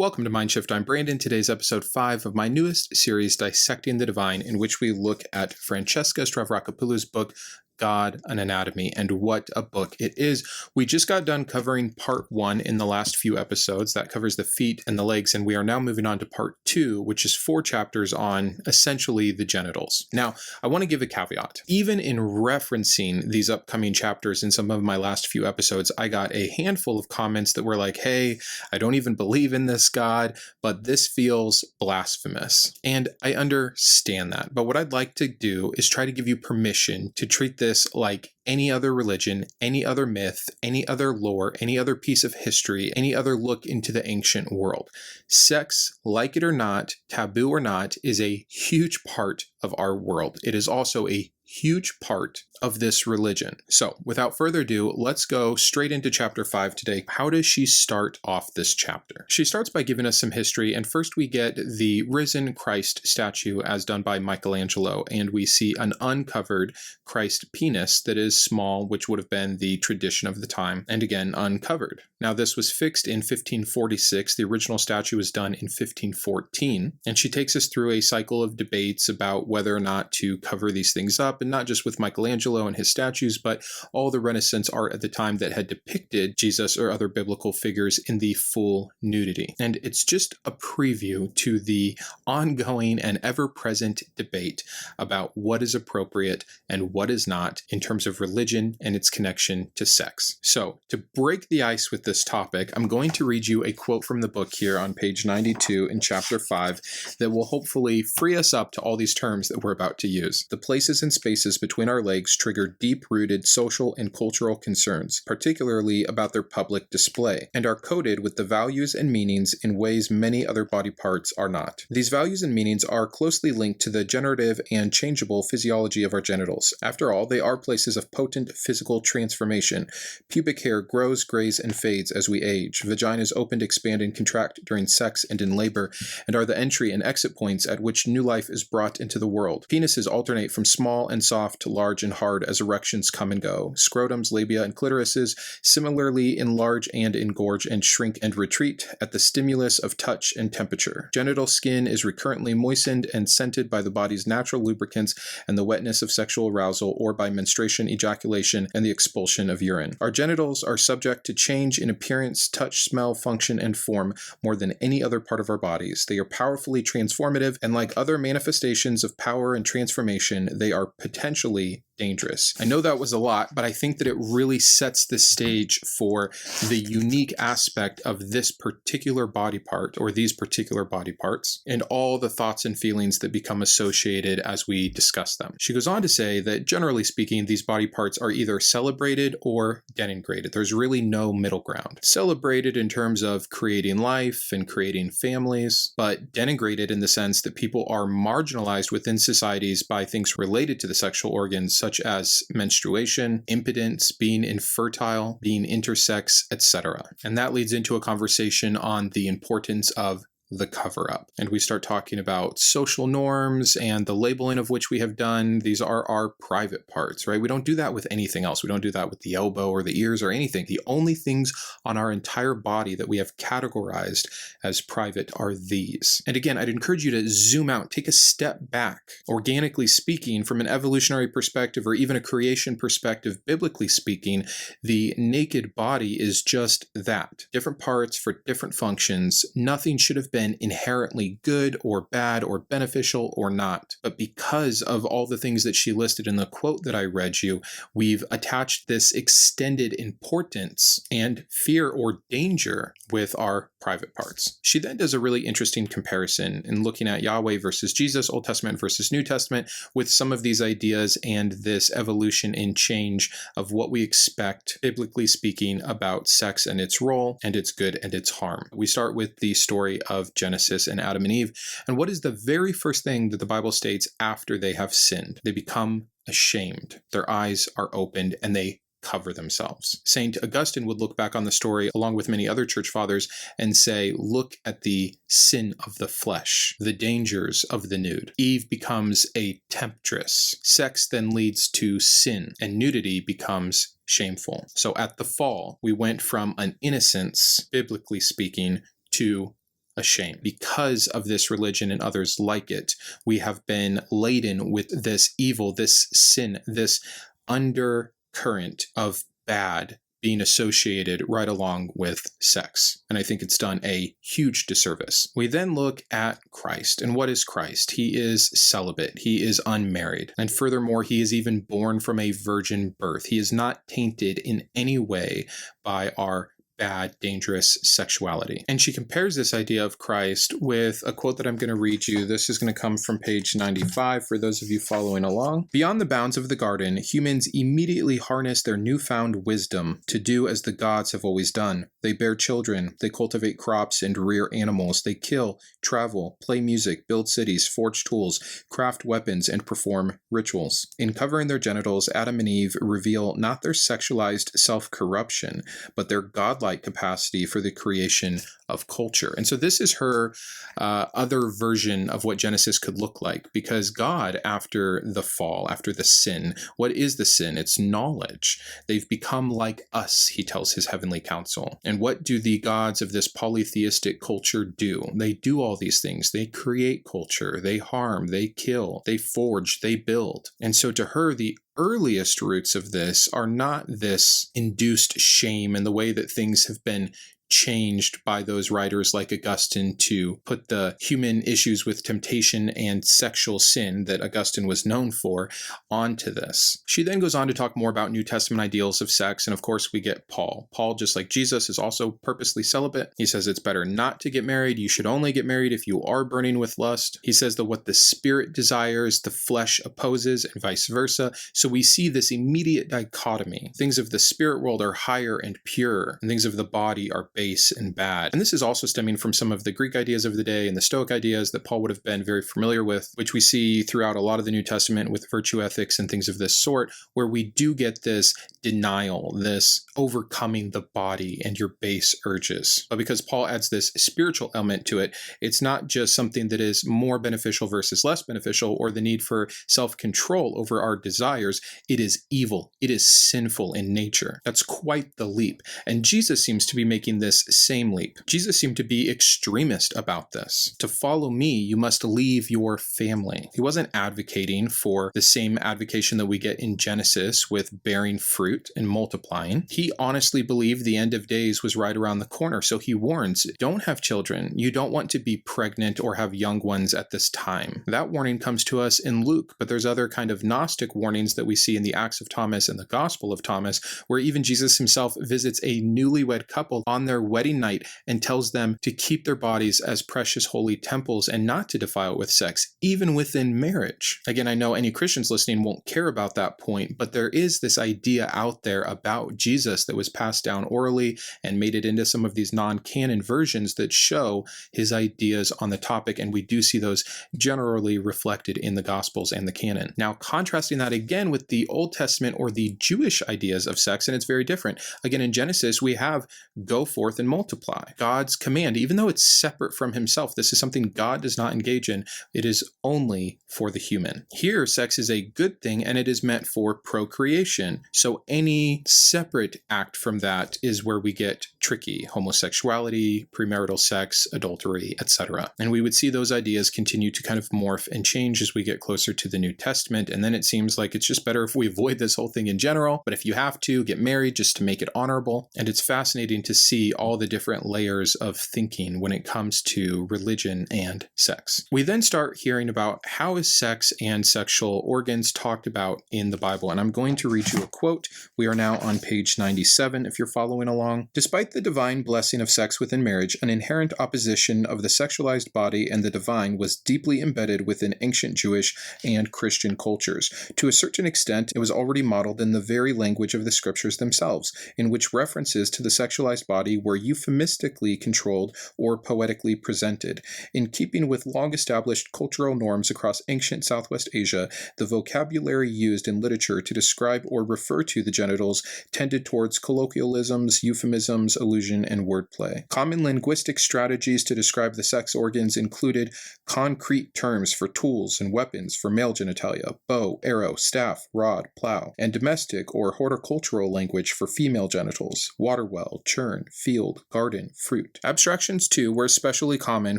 Welcome to Mindshift. I'm Brandon. Today's episode 5 of my newest series, Dissecting the Divine, in which we look at Francesca Stavrakopoulou's book, God, an Anatomy, and what a book it is. We just got done covering part 1 in the last few episodes. That covers the feet and the legs, and we are now moving on to part 2, which is 4 chapters on essentially the genitals. Now, I want to give a caveat. Even in referencing these upcoming chapters in some of my last few episodes, I got a handful of comments that were like, hey, I don't even believe in this God, but this feels blasphemous. And I understand that. But what I'd like to do is try to give you permission to treat this like any other religion, any other myth, any other lore, any other piece of history, any other look into the ancient world. Sex, like it or not, taboo or not, is a huge part of our world. It is also a huge part of this religion. So without further ado, let's go straight into chapter 5 today. How does she start off this chapter? She starts by giving us some history, and first we get the risen Christ statue as done by Michelangelo, and we see an uncovered Christ penis that is small, which would have been the tradition of the time, and again, uncovered. Now this was fixed in 1546. The original statue was done in 1514, and she takes us through a cycle of debates about whether or not to cover these things up, and not just with Michelangelo and his statues, but all the Renaissance art at the time that had depicted Jesus or other biblical figures in the full nudity. And it's just a preview to the ongoing and ever-present debate about what is appropriate and what is not in terms of religion and its connection to sex. So, to break the ice with this topic, I'm going to read you a quote from the book here on page 92 in chapter 5 that will hopefully free us up to all these terms that we're about to use. The places and spaces between our legs trigger deep-rooted social and cultural concerns, particularly about their public display, and are coded with the values and meanings in ways many other body parts are not. These values and meanings are closely linked to the generative and changeable physiology of our genitals. After all, they are places of potent physical transformation. Pubic hair grows, grays, and fades as we age. Vaginas open, expand, and contract during sex and in labor, and are the entry and exit points at which new life is brought into the world. Penises alternate from small and soft to large and hard as erections come and go. Scrotums, labia, and clitorises similarly enlarge and engorge and shrink and retreat at the stimulus of touch and temperature. Genital skin is recurrently moistened and scented by the body's natural lubricants and the wetness of sexual arousal, or by menstruation, ejaculation, and the expulsion of urine. Our genitals are subject to change in appearance, touch, smell, function, and form more than any other part of our bodies. They are powerfully transformative, and like other manifestations of power and transformation, they are potentially dangerous. I know that was a lot, but I think that it really sets the stage for the unique aspect of this particular body part, or these particular body parts, and all the thoughts and feelings that become associated as we discuss them. She goes on to say that generally speaking, these body parts are either celebrated or denigrated. There's really no middle ground. Celebrated in terms of creating life and creating families, but denigrated in the sense that people are marginalized within societies by things related to the sexual organs, such as menstruation, impotence, being infertile, being intersex, etc. And that leads into a conversation on the importance of the cover-up. And we start talking about social norms and the labeling of which we have done. These are our private parts, right? We don't do that with anything else. We don't do that with the elbow or the ears or anything. The only things on our entire body that we have categorized as private are these. And again, I'd encourage you to zoom out, take a step back. Organically speaking, from an evolutionary perspective or even a creation perspective, biblically speaking, the naked body is just that. Different parts for different functions. Nothing should have been inherently good or bad or beneficial or not. But because of all the things that she listed in the quote that I read you, we've attached this extended importance and fear or danger with our private parts. She then does a really interesting comparison in looking at Yahweh versus Jesus, Old Testament versus New Testament, with some of these ideas and this evolution and change of what we expect, biblically speaking, about sex and its role and its good and its harm. We start with the story of Genesis and Adam and Eve. And what is the very first thing that the Bible states after they have sinned? They become ashamed. Their eyes are opened and they cover themselves. St. Augustine would look back on the story along with many other church fathers and say, look at the sin of the flesh, the dangers of the nude. Eve becomes a temptress. Sex then leads to sin, and nudity becomes shameful. So at the fall, we went from an innocence, biblically speaking, to a shame. Because of this religion and others like it, we have been laden with this evil, this sin, this undercurrent of bad being associated right along with sex. And I think it's done a huge disservice. We then look at Christ. And what is Christ? He is celibate. He is unmarried. And furthermore, he is even born from a virgin birth. He is not tainted in any way by our bad, dangerous sexuality. And she compares this idea of Christ with a quote that I'm going to read you. This is going to come from page 95 for those of you following along. Beyond the bounds of the garden, humans immediately harness their newfound wisdom to do as the gods have always done. They bear children, they cultivate crops and rear animals, they kill, travel, play music, build cities, forge tools, craft weapons, and perform rituals. In covering their genitals, Adam and Eve reveal not their sexualized self-corruption, but their godlike capacity for the creation of culture. And so this is her other version of what Genesis could look like, because God, after the fall, after the sin, what is the sin? It's knowledge. They've become like us, he tells his heavenly council. And what do the gods of this polytheistic culture do? They do all these things. They create culture. They harm. They kill. They forge. They build. And so to her, the earliest roots of this are not this induced shame and the way that things have been changed by those writers like Augustine to put the human issues with temptation and sexual sin that Augustine was known for onto this. She then goes on to talk more about New Testament ideals of sex, and of course we get Paul. Paul, just like Jesus, is also purposely celibate. He says it's better not to get married. You should only get married if you are burning with lust. He says that what the spirit desires, the flesh opposes, and vice versa. So we see this immediate dichotomy. Things of the spirit world are higher and pure, and things of the body are base and bad. And this is also stemming from some of the Greek ideas of the day and the Stoic ideas that Paul would have been very familiar with, which we see throughout a lot of the New Testament with virtue ethics and things of this sort, where we do get this denial, this overcoming the body and your base urges. But because Paul adds this spiritual element to it, it's not just something that is more beneficial versus less beneficial, or the need for self-control over our desires. It is evil. It is sinful in nature. That's quite the leap. And Jesus seems to be making this same leap. Jesus seemed to be extremist about this. To follow me, you must leave your family. He wasn't advocating for the same advocation that we get in Genesis with bearing fruit and multiplying. He honestly believed the end of days was right around the corner. So he warns, don't have children. You don't want to be pregnant or have young ones at this time. That warning comes to us in Luke, but there's other kind of Gnostic warnings that we see in the Acts of Thomas and the Gospel of Thomas, where even Jesus himself visits a newlywed couple on their wedding night and tells them to keep their bodies as precious holy temples and not to defile it with sex, even within marriage. Again, I know any Christians listening won't care about that point, but there is this idea out there about Jesus that was passed down orally and made it into some of these non-canon versions that show his ideas on the topic, and we do see those generally reflected in the Gospels and the canon. Now, contrasting that again with the Old Testament or the Jewish ideas of sex, and it's very different. Again, in Genesis, we have go forth and multiply. God's command, even though it's separate from himself, this is something God does not engage in. It is only for the human. Here, sex is a good thing, and it is meant for procreation. So any separate act from that is where we get tricky: homosexuality, premarital sex, adultery, etc. And we would see those ideas continue to kind of morph and change as we get closer to the New Testament. And then it seems like it's just better if we avoid this whole thing in general. But if you have to, get married just to make it honorable. And it's fascinating to see all the different layers of thinking when it comes to religion and sex. We then start hearing about how is sex and sexual organs talked about in the Bible. And I'm going to read you a quote. We are now on page 97 if you're following along. Despite the divine blessing of sex within marriage, an inherent opposition of the sexualized body and the divine was deeply embedded within ancient Jewish and Christian cultures. To a certain extent, it was already modeled in the very language of the scriptures themselves, in which references to the sexualized body were euphemistically controlled or poetically presented. In keeping with long-established cultural norms across ancient Southwest Asia, the vocabulary used in literature to describe or refer to the genitals tended towards colloquialisms, euphemisms, allusion, and wordplay. Common linguistic strategies to describe the sex organs included concrete terms for tools and weapons for male genitalia, bow, arrow, staff, rod, plow, and domestic or horticultural language for female genitals, water well, churn, field, garden, fruit. Abstractions, too, were especially common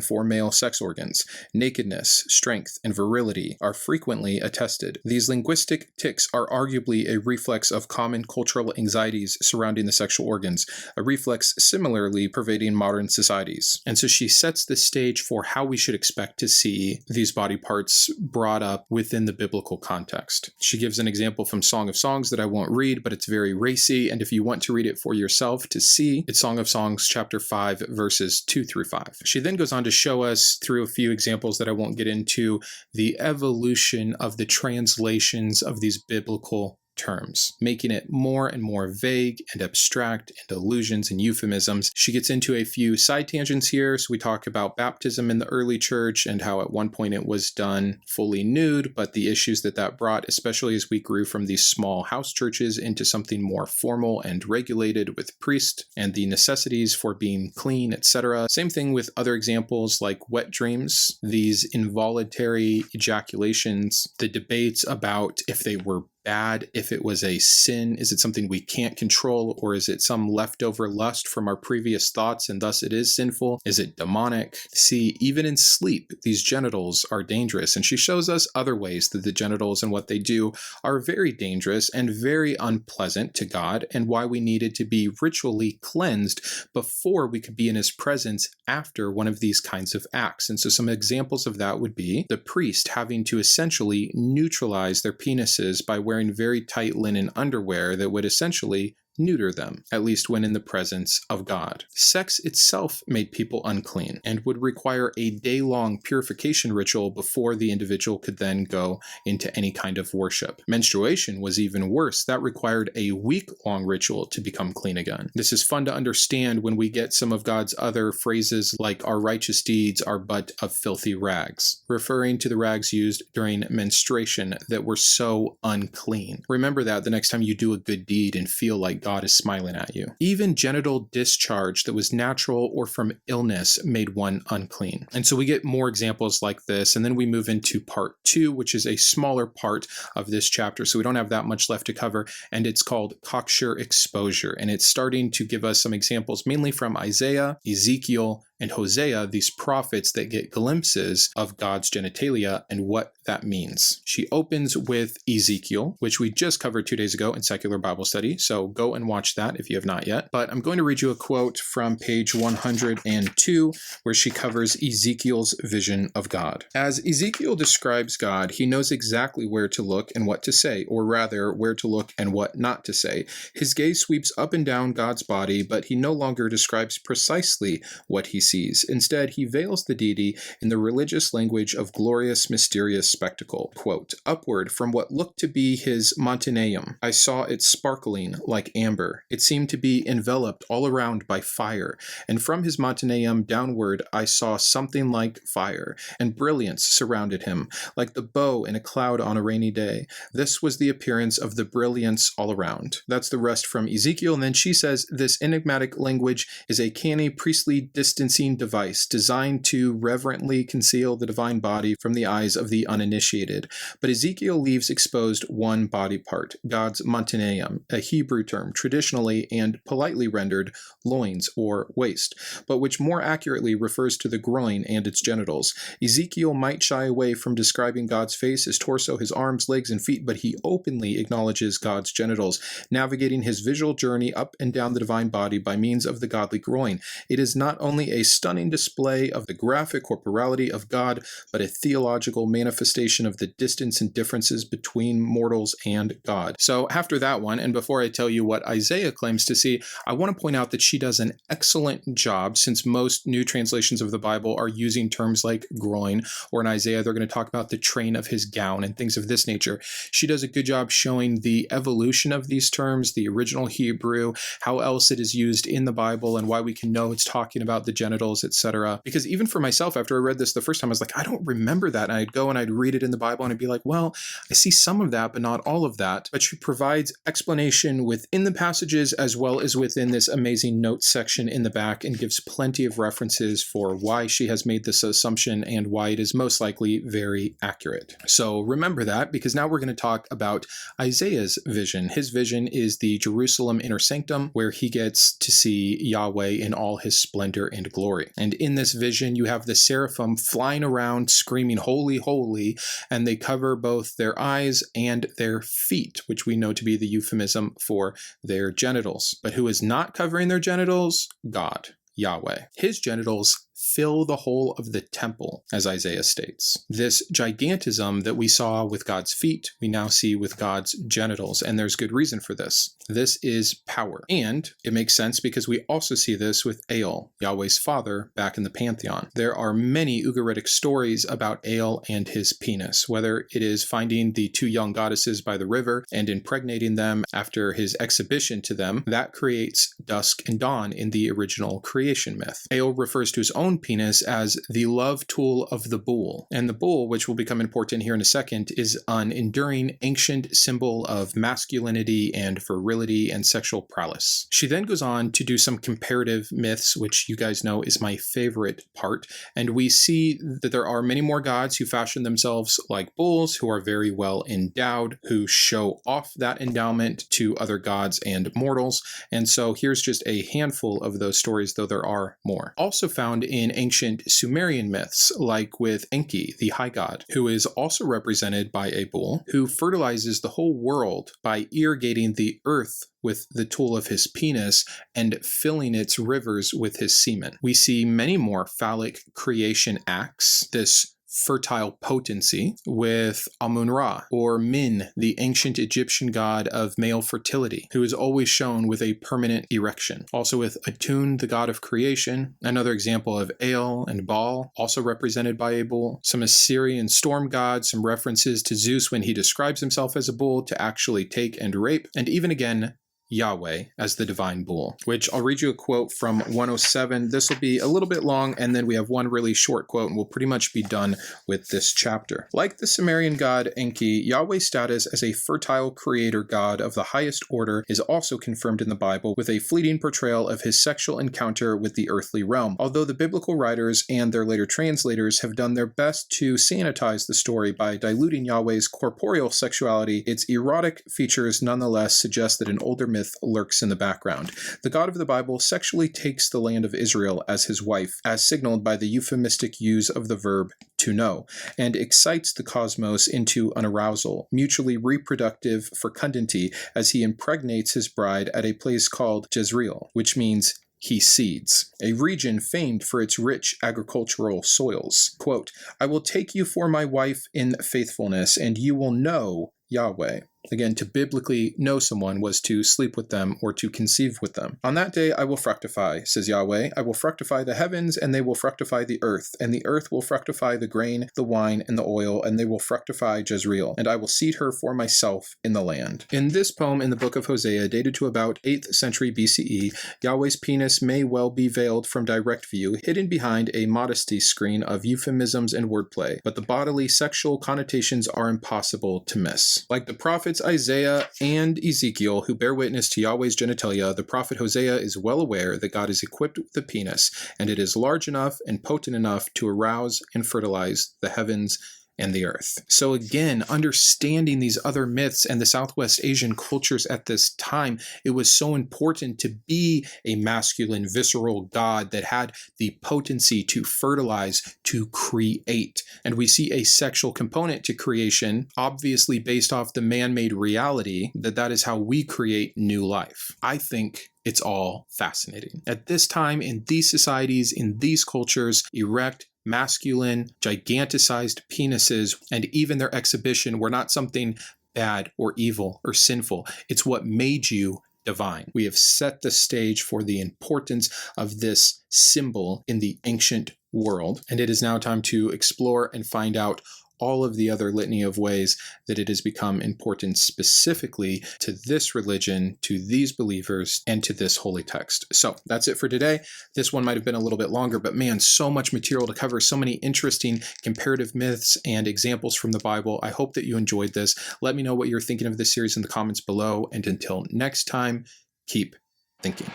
for male sex organs. Nakedness, strength, and virility are frequently attested. These linguistic tics are arguably a reflex of common cultural anxieties surrounding the sexual organs, a reflex similarly pervading modern societies. And so she sets the stage for how we should expect to see these body parts brought up within the biblical context. She gives an example from Song of Songs that I won't read, but it's very racy, and if you want to read it for yourself to see, it's Song of Songs chapter 5 verses 2 through 5. She then goes on to show us through a few examples that I won't get into the evolution of the translations of these biblical terms, making it more and more vague and abstract and allusions and euphemisms. She gets into a few side tangents here. So we talk about baptism in the early church and how at one point it was done fully nude, but the issues that brought, especially as we grew from these small house churches into something more formal and regulated with priests and the necessities for being clean, etc. Same thing with other examples like wet dreams, these involuntary ejaculations, the debates about if they were bad, if it was a sin, is it something we can't control, or is it some leftover lust from our previous thoughts and thus it is sinful? Is it demonic? See, even in sleep, these genitals are dangerous, and she shows us other ways that the genitals and what they do are very dangerous and very unpleasant to God, and why we needed to be ritually cleansed before we could be in his presence after one of these kinds of acts. And so some examples of that would be the priest having to essentially neutralize their penises by wearing very tight linen underwear that would essentially neuter them, at least when in the presence of God. Sex itself made people unclean and would require a day-long purification ritual before the individual could then go into any kind of worship. Menstruation was even worse. That required a week-long ritual to become clean again. This is fun to understand when we get some of God's other phrases like our righteous deeds are but of filthy rags, referring to the rags used during menstruation that were so unclean. Remember that the next time you do a good deed and feel like God is smiling at you. Even genital discharge that was natural or from illness made one unclean. And so we get more examples like this, and then we move into part 2, which is a smaller part of this chapter, so we don't have that much left to cover, and it's called cocksure exposure, and it's starting to give us some examples mainly from Isaiah, Ezekiel, and Hosea, these prophets that get glimpses of God's genitalia and what that means. She opens with Ezekiel, which we just covered 2 days ago in Secular Bible Study, so go and watch that if you have not yet. But I'm going to read you a quote from page 102, where she covers Ezekiel's vision of God. As Ezekiel describes God, he knows exactly where to look and what to say, or rather, where to look and what not to say. His gaze sweeps up and down God's body, but he no longer describes precisely what he sees. Instead, he veils the deity in the religious language of glorious, mysterious spectacle. Quote, upward from what looked to be his Montaneum, I saw it sparkling like amber. It seemed to be enveloped all around by fire, and from his Montaneum downward I saw something like fire, and brilliance surrounded him, like the bow in a cloud on a rainy day. This was the appearance of the brilliance all around. That's the rest from Ezekiel, and then she says this enigmatic language is a canny priestly distancing device designed to reverently conceal the divine body from the eyes of the uninitiated. But Ezekiel leaves exposed one body part, God's Montaneum, a Hebrew term traditionally and politely rendered loins or waist, but which more accurately refers to the groin and its genitals. Ezekiel might shy away from describing God's face, his torso, his arms, legs, and feet, but he openly acknowledges God's genitals, navigating his visual journey up and down the divine body by means of the godly groin. It is not only a stunning display of the graphic corporality of God, but a theological manifestation of the distance and differences between mortals and God. So after that one, and before I tell you what Isaiah claims to see, I want to point out that she does an excellent job, since most new translations of the Bible are using terms like groin, or in Isaiah they're going to talk about the train of his gown and things of this nature. She does a good job showing the evolution of these terms, the original Hebrew, how else it is used in the Bible, and why we can know it's talking about the genitals genitals, etc. Because even for myself, after I read this the first time, I was like, I don't remember that. And I'd go and I'd read it in the Bible and I'd be like, well, I see some of that, but not all of that. But she provides explanation within the passages as well as within this amazing notes section in the back, and gives plenty of references for why she has made this assumption and why it is most likely very accurate. So remember that, because now we're going to talk about Isaiah's vision. His vision is the Jerusalem inner sanctum, where he gets to see Yahweh in all his splendor and glory. And in this vision, you have the seraphim flying around screaming, "Holy, holy," and they cover both their eyes and their feet, which we know to be the euphemism for their genitals. But who is not covering their genitals? God, Yahweh. His genitals fill the whole of the temple, as Isaiah states. This gigantism that we saw with God's feet, we now see with God's genitals, and there's good reason for this. This is power. And it makes sense because we also see this with El, Yahweh's father, back in the pantheon. There are many Ugaritic stories about El and his penis, whether it is finding the two young goddesses by the river and impregnating them after his exhibition to them. That creates dusk and dawn in the original creation myth. El refers to his own penis as the love tool of the bull. And the bull, which will become important here in a second, is an enduring ancient symbol of masculinity and virility and sexual prowess. She then goes on to do some comparative myths, which you guys know is my favorite part. And we see that there are many more gods who fashion themselves like bulls, who are very well endowed, who show off that endowment to other gods and mortals. And so here's just a handful of those stories, though there are more. Also found in ancient Sumerian myths, like with Enki, the high god, who is also represented by a bull, who fertilizes the whole world by irrigating the earth with the tool of his penis and filling its rivers with his semen. We see many more phallic creation acts, this fertile potency, with Amun-Ra, or Min, the ancient Egyptian god of male fertility, who is always shown with a permanent erection. Also with Atun, the god of creation, another example of El and Baal, also represented by a bull, some Assyrian storm gods, some references to Zeus when he describes himself as a bull to actually take and rape, and even again, Yahweh as the divine bull, which I'll read you a quote from 107. This will be a little bit long, and then we have one really short quote, and we'll pretty much be done with this chapter. Like the Sumerian god Enki, Yahweh's status as a fertile creator god of the highest order is also confirmed in the Bible with a fleeting portrayal of his sexual encounter with the earthly realm. Although the biblical writers and their later translators have done their best to sanitize the story by diluting Yahweh's corporeal sexuality, its erotic features nonetheless suggest that an older myth lurks in the background. The God of the Bible sexually takes the land of Israel as his wife, as signaled by the euphemistic use of the verb to know, and excites the cosmos into an arousal, mutually reproductive fecundity, as he impregnates his bride at a place called Jezreel, which means he seeds, a region famed for its rich agricultural soils. Quote, "I will take you for my wife in faithfulness, and you will know Yahweh." Again, to biblically know someone was to sleep with them or to conceive with them. "On that day I will fructify, says Yahweh. I will fructify the heavens, and they will fructify the earth, and the earth will fructify the grain, the wine, and the oil, and they will fructify Jezreel, and I will seed her for myself in the land." In this poem in the book of Hosea, dated to about 8th century BCE, Yahweh's penis may well be veiled from direct view, hidden behind a modesty screen of euphemisms and wordplay, but the bodily sexual connotations are impossible to miss. Like the prophets Isaiah and Ezekiel, who bear witness to Yahweh's genitalia, the prophet Hosea is well aware that God is equipped with a penis, and it is large enough and potent enough to arouse and fertilize the heavens and the earth. So again, understanding these other myths and the Southwest Asian cultures at this time, it was so important to be a masculine, visceral god that had the potency to fertilize, to create. And we see a sexual component to creation, obviously based off the man-made reality that is how we create new life. I think it's all fascinating. At this time, in these societies, in these cultures, erect, masculine, giganticized penises, and even their exhibition were not something bad or evil or sinful. It's what made you divine. We have set the stage for the importance of this symbol in the ancient world, and it is now time to explore and find out all of the other litany of ways that it has become important specifically to this religion, to these believers, and to this holy text. So that's it for today. This one might have been a little bit longer, but man, so much material to cover, so many interesting comparative myths and examples from the Bible. I hope that you enjoyed this. Let me know what you're thinking of this series in the comments below, and until next time, keep thinking.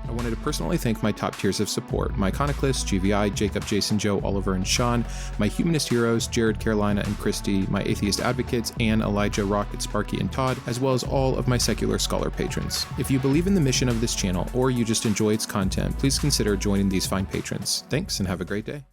I wanted to personally thank my top tiers of support: my Iconoclast, GVI, Jacob, Jason, Joe, Oliver, and Shawn, my Humanist heroes, Jarrod, Karolina, and Kristi, my Atheist advocates, Anne, Elijah, Rokkit, Sparky, and Todd, as well as all of my secular scholar patrons. If you believe in the mission of this channel, or you just enjoy its content, please consider joining these fine patrons. Thanks, and have a great day.